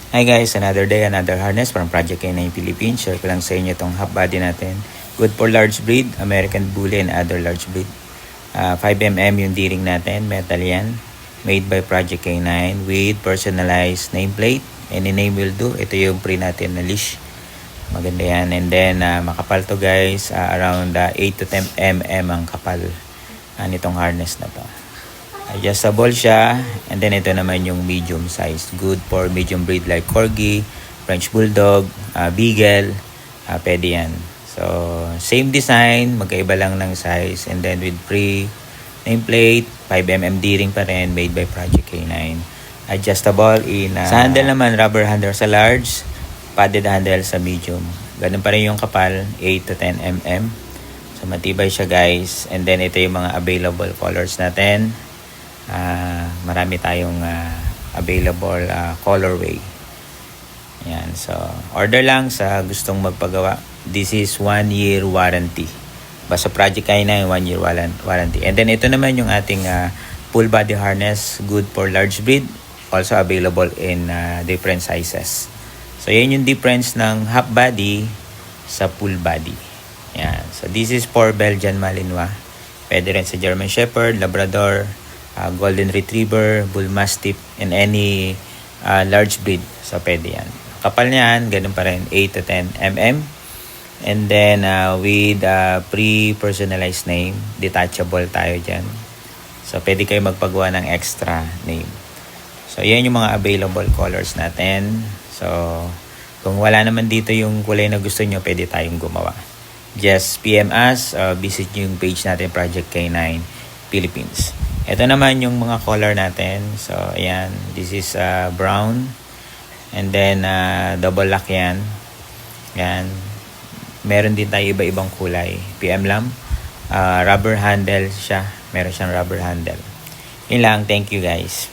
Hi guys, another day, another harness from Project K9 Philippines. Share ko lang sa inyo itong half body natin. Good for large breed, American Bully and other large breed. 5mm yung D-ring natin, metal yan. Made by Project K9 with personalized nameplate. Any name will do. Ito yung pre natin na leash. Maganda yan. And then makapal to guys, around 8 to 10 mm ang kapal nitong harness na to. Adjustable siya. And then ito naman yung medium size. Good for medium breed like Corgi, French Bulldog, Beagle. Pwede yan. So, same design. Magkaiba lang ng size. And then with pre-nameplate, 5mm D-ring pa rin. Made by Project K9. Adjustable in... sa handle naman, rubber handle sa large. Padded handle sa medium. Ganun pa rin yung kapal. 8 to 10 mm. So, matibay siya guys. And then ito yung mga available colors natin. Marami tayong available colorway. Yan. So, order lang sa gustong magpagawa. This is 1 year warranty. Basta Project K9, 1 year warranty. And then ito naman yung ating full body harness. Good for large breed. Also available in different sizes. So, yan yung difference ng half body sa full body. Yan. So, this is for Belgian Malinois. Pwede rin sa German Shepherd, Labrador, Golden Retriever, Bull Mastiff, and any large breed. So, pwede yan. Kapal niyan, ganun pa rin, 8 to 10 mm. And then, with pre-personalized name, detachable tayo dyan. So, pwede kayo magpagawa ng extra name. So, yan yung mga available colors natin. So, kung wala naman dito yung kulay na gusto nyo, pwede tayong gumawa. Just PM us, visit yung page natin, Project K9 Philippines. Ito naman yung mga color natin. So, ayan. This is brown. And then, double lock yan. Yan. Meron din tayo iba-ibang kulay. PM lang. Rubber handle siya. Meron siyang rubber handle. Yun lang. Thank you guys.